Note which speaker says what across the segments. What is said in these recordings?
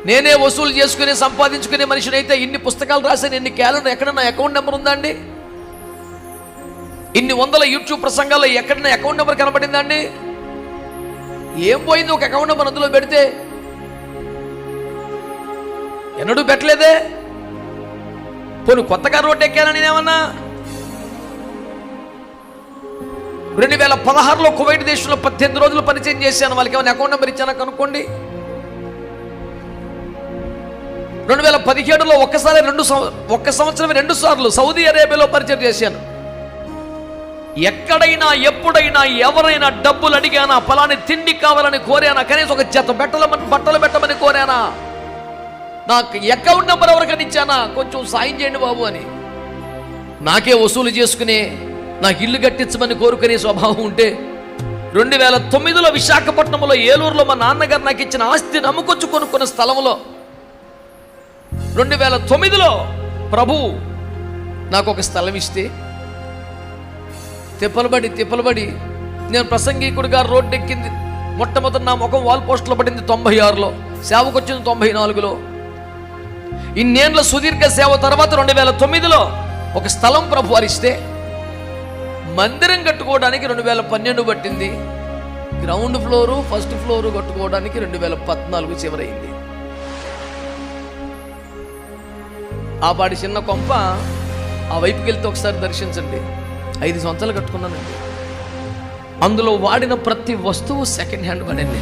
Speaker 1: నేనే వసూలు చేసుకుని సంపాదించుకునే మనిషిని అయితే ఇన్ని పుస్తకాలు రాశాను, ఇన్ని క్యాలెండర్, ఎక్కడ నా అకౌంట్ నెంబర్ ఉందా అండి? ఇన్ని వందల యూట్యూబ్ ప్రసంగాల్లో ఎక్కడ నా అకౌంట్ నెంబర్ కనబడిందా అండి? ఏం పోయింది ఒక అకౌంట్ నెంబర్ అందులో పెడితే? ఎన్నడూ పెట్టలేదే. పోను కొత్తగా రోడ్డు ఎక్కాను నేనేమన్నా? 2016లో కువైట్ దేశంలో 18 రోజులు పరిచయం చేశాను. వాళ్ళకి ఏమైనా అకౌంట్ నెంబర్ ఇచ్చానా కనుక్కోండి. 2017లో ఒక్క సంవత్సరం 2 సార్లు సౌదీ అరేబియాలో పరిచయం చేశాను. ఎక్కడైనా ఎప్పుడైనా ఎవరైనా డబ్బులు అడిగానా, ఫలాని తిండి కావాలని కోరానా, కనీసం ఒక జత బట్టలు పెట్టమని కోరానా, నాకు అకౌంట్ నెంబర్ ఎవరికైనా ఇచ్చానా, కొంచెం సాయం చేయండి బాబు అని? నాకే వసూలు చేసుకునే నాకు ఇల్లు కట్టించమని కోరుకునే స్వభావం ఉంటే 2009లో విశాఖపట్నంలో ఏలూరులో మా నాన్నగారు నాకు ఇచ్చిన ఆస్తిని అమ్ముకొచ్చు కొనుక్కున్న స్థలంలో 2009లో ప్రభు నాకు ఒక స్థలం ఇస్తే తిప్పలబడి నేను ప్రసంగికుడిగా రోడ్డు ఎక్కింది. మొట్టమొదటి నా ముఖం వాల్ పోస్టులో పడింది 96లో, సేవకు వచ్చింది 94లో. ఇన్నేళ్ల సుదీర్ఘ సేవ తర్వాత 2009లో ఒక స్థలం ప్రభు వారిస్తే మందిరం కట్టుకోవడానికి 2012 పట్టింది. గ్రౌండ్ ఫ్లోరు ఫస్ట్ ఫ్లోరు కట్టుకోవడానికి 2014 చివరైంది. ఆ పాడి చిన్న కొంప ఆ వైపుకి వెళ్తే ఒకసారి దర్శించండి. 5 సంవత్సరాలు కట్టుకున్నానండి. అందులో వాడిన ప్రతి వస్తువు సెకండ్ హ్యాండ్ వాడండి.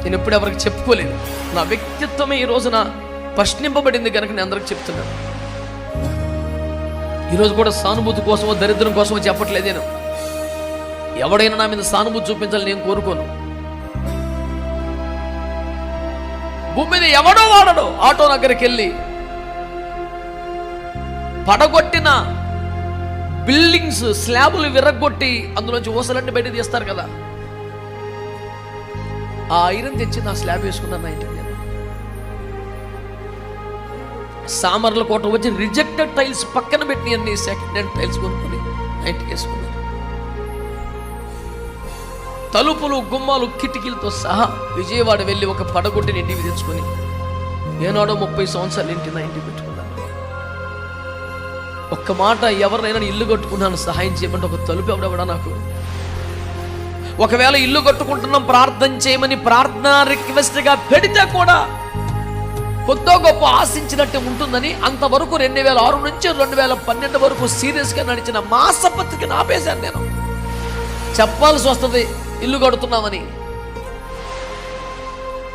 Speaker 1: నేను ఎప్పుడు ఎవరికి చెప్పుకోలేదు. నా వ్యక్తిత్వమే ఈ రోజున ప్రశ్నింపబడింది కనుక నేను అందరికి చెప్తున్నాను. ఈరోజు కూడా సానుభూతి కోసమో దరిద్రం కోసమో చెప్పట్లేదు నేను. ఎవడైనా నా మీద సానుభూతి చూపించాలని నేను కోరుకోను. భూమి మీద ఎవడో వాడడో ఆటో దగ్గరికి వెళ్ళి పడగొట్టిన బిల్డింగ్స్ స్లాబులు విరగొట్టి అందులోంచి ఊసలన్నీ బయట తీస్తారు కదా, ఆ ఐరన్ తెచ్చి నా స్లాబ్ వేసుకున్నాను. నా ఇంటికి నేను సామర్ల కోట వచ్చి రిజెక్టెడ్ టైల్స్ పక్కన పెట్టి అన్ని సెకండ్ హ్యాండ్ టైల్స్ కొనుక్కొని నా ఇంటికి వేసుకున్నాను. తలుపులు గుమ్మాలు కిటికీలతో సహా విజయవాడ వెళ్ళి ఒక పడగొట్టిని ఇంటికి తెచ్చుకొని ఏనాడో 30 సంవత్సరాలు ఇంటి నా ఇంటికి పెట్టుకున్నాను. ఒక్క మాట, ఎవరినైనా ఇల్లు కట్టుకున్నాను సహాయం చేయమంటే ఒక తలుపు ఎవడెవడా నాకు? ఒకవేళ ఇల్లు కట్టుకుంటున్నాం ప్రార్థన చేయమని ప్రార్థన రిక్వెస్ట్గా పెడితే కూడా కొద్దో గొప్ప ఆశించినట్టు ఉంటుందని అంతవరకు 2006 నుంచి 2012 వరకు సీరియస్గా నడిచిన మాసపత్రికను ఆపేశాను. నేను చెప్పాల్సి వస్తుంది ఇల్లు కడుతున్నామని.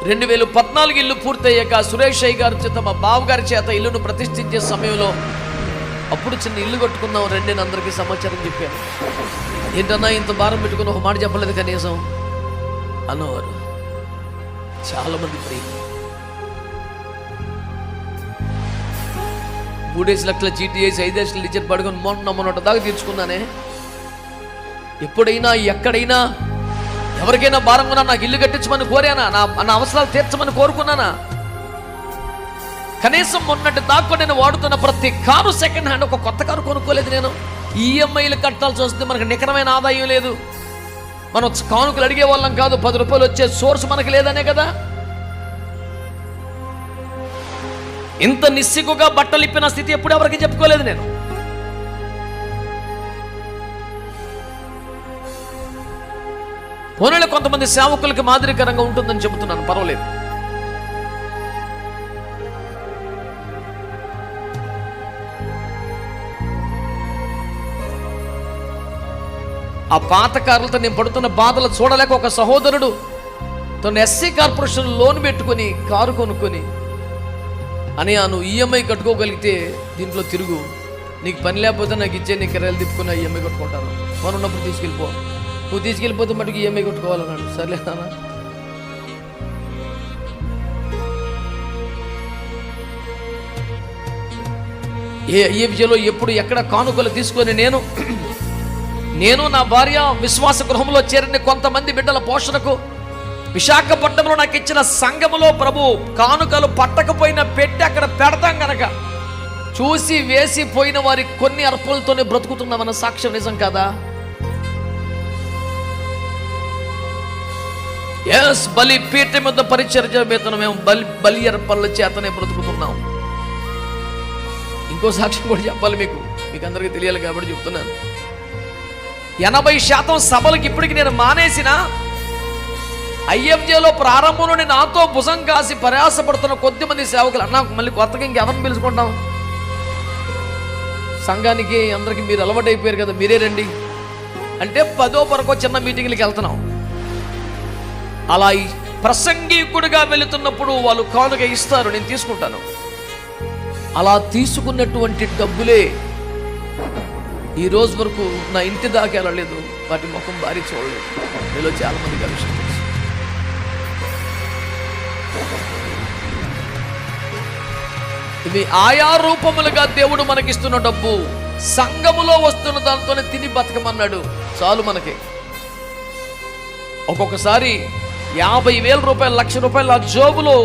Speaker 1: 2014 ఇల్లు పూర్తయ్యాక సురేష్ అయ్య గారి చేత, మా బావగారి చేత ఇల్లును ప్రతిష్ఠించే సమయంలో అప్పుడు చిన్న ఇల్లు కట్టుకున్నాం రండి అని అందరికీ సమాచారం చెప్పాను. ఏంటన్నా ఇంత భారం పెట్టుకుని ఒక మాట చెప్పలేదు కనీసం అన్నవారు చాలామంది. ప్రియ 3 లక్షల చీటీ వేసి 5 లక్షలు ఇచ్చి పడుకొని మొన్న దాకా తీర్చుకున్నానే. ఎప్పుడైనా ఎక్కడైనా ఎవరికైనా భారం ఉన్నా నాకు ఇల్లు కట్టించమని కోరానా? నా అవసరాలు తీర్చమని కోరుకున్నానా? కనీసం మొన్నటి దాకా నేను వాడుతున్న ప్రతి కారు సెకండ్ హ్యాండ్, ఒక కొత్త కారు కొనుక్కోలేదు నేను. ఈఎంఐలు కట్టాల్సి వస్తుంది. మనకు నికరమైన ఆదాయం లేదు. మనం కానుకలు అడిగే వాళ్ళం కాదు. 10 రూపాయలు వచ్చే సోర్స్ మనకు లేదనే కదా. ఇంత నిస్సిగ్గుగా బట్టలు ఇప్పిన స్థితి ఎప్పుడు ఎవరికి చెప్పుకోలేదు నేను. పోనీలో కొంతమంది సేవకులకి మాదిరికరంగా ఉంటుందని చెబుతున్నాను, పర్వాలేదు. ఆ పాత కార్లతో నేను పడుతున్న బాధలు చూడలేక ఒక సహోదరుడు తను ఎస్సీ కార్పొరేషన్ లోన్ పెట్టుకొని కారు కొనుక్కొని, అని నువ్వు ఈఎంఐ కట్టుకోగలిగితే దీంట్లో తిరుగు, నీకు పని లేకపోతే నాకు ఇచ్చే, నీ కిరాయిలు తిప్పుకుని ఈఎంఐ కట్టుకుంటాను, మనం ఉన్నప్పుడు తీసుకెళ్ళిపో, నువ్వు తీసుకెళ్ళిపోతే మటుకు ఈఎంఐ కట్టుకోవాలన్నాడు. సర్లేనా? ఏ విషయంలో ఎప్పుడు ఎక్కడ కానుకలు తీసుకొని నేను నా భార్య విశ్వాస గృహంలో చేరిన కొంతమంది బిడ్డల పోషణకు విశాఖపట్నంలో నాకు ఇచ్చిన సంఘములో ప్రభు కానుకలు పట్టకపోయినా పెట్టి అక్కడ పెడతాం గనక చూసి వేసి పోయిన వారి కొన్ని అర్పణలతోనే బ్రతుకుతున్నామన్న సాక్ష్యం నిజం కదా? ఎస్, బలి పీఠం మీద పరిచర్య వేతనం మేము బలి అర్పణల చేతనే బ్రతుకుతున్నాం. ఇంకో సాక్ష్యం కూడా చెప్పాలి మీకు అందరికీ తెలియాలి కాబట్టి చెప్తున్నాను. 80% సభలకు ఇప్పటికి నేను మానేసిన ఐఎఫ్జేలో ప్రారంభంలోనే నాతో భుజం కాసి ప్రయాసపడుతున్న కొద్దిమంది సేవకులు, అన్నా మళ్ళీ కొత్తగా ఇంకెవరిని పిలుచుకుంటాం, సంఘానికి అందరికీ మీరు అలవాటు అయిపోయారు కదా, మీరే రండి అంటే 10వ వరకు చిన్న మీటింగ్లకి వెళ్తున్నాం. అలా ప్రసంగికుడిగా వెళుతున్నప్పుడు వాళ్ళు కానుక ఇస్తారు, నేను తీసుకుంటాను. అలా తీసుకున్నటువంటి డబ్బులే ఈ రోజు వరకు నా ఇంటి దాకా వెళ్ళలేదు, వాటి ముఖం భారీ చూడలేదు. మీలో చాలా మంది కలిసి ఇవి ఆయా రూపములుగా దేవుడు మనకిస్తున్న డబ్బు. సంఘములో వస్తున్న దాంతోనే తిని బతకమన్నాడు, చాలు మనకి. ఒక్కొక్కసారి 50,000 రూపాయలు, 1,00,000 రూపాయలు నా జోబులో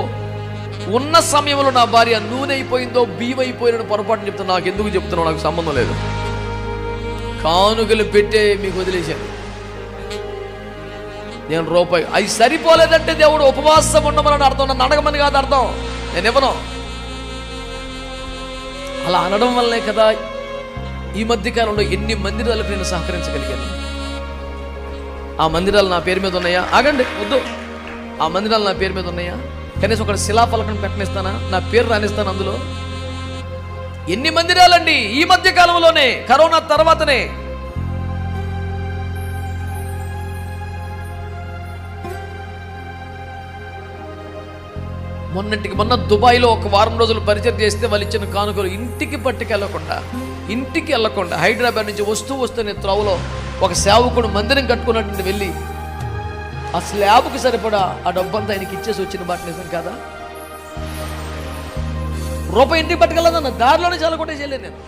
Speaker 1: ఉన్న సమయంలో నా భార్య నూనె అయిపోయిందో బియ్యం అయిపోయిన పొరపాటు చెప్తున్నా, నాకు ఎందుకు చెప్తున్నావు, నాకు సంబంధం లేదు, కానుకలు పెట్టే మీకు వదిలేశాను. నేను రూపాయి అవి సరిపోలేదంటే దేవుడు ఉపవాసం ఉండమని అర్థం, నన్ను అడగమని కాదు అర్థం, నేను ఇవ్వను. అలా అనడం వల్లే కదా ఈ మధ్యకాలంలో ఎన్ని మందిరాలకు నేను సహకరించగలిగాను. ఆ మందిరాలు నా పేరు మీద ఉన్నాయా? ఆగండి, వద్దు. ఆ మందిరాలు నా పేరు మీద ఉన్నాయా? కనీసం ఒక శిలాఫలకం పెట్టనిస్తానా? నా పేరు రానిస్తాను అందులో? ఎన్ని మందిరాలండి ఈ మధ్య కాలంలోనే, కరోనా తర్వాతనే. మొన్న దుబాయ్లో ఒక వారం రోజులు పరిచయం చేస్తే వాళ్ళు ఇచ్చిన కానుకలు ఇంటికి వెళ్ళకుండా హైదరాబాద్ నుంచి వస్తూ నేను త్రోవలో ఒక సేవకుడు మందిరం కట్టుకున్నట్టు వెళ్ళి ఆ స్లాబ్కి సరిపడా ఆ డబ్బంతా ఆయనకి ఇచ్చేసి వచ్చిన బాట నిజం కాదా? రూపాయి ఇంటికి పట్టుకెళ్ళదన్న దారిలోనే చాలా కొట్టేసి వెళ్ళాను నేను.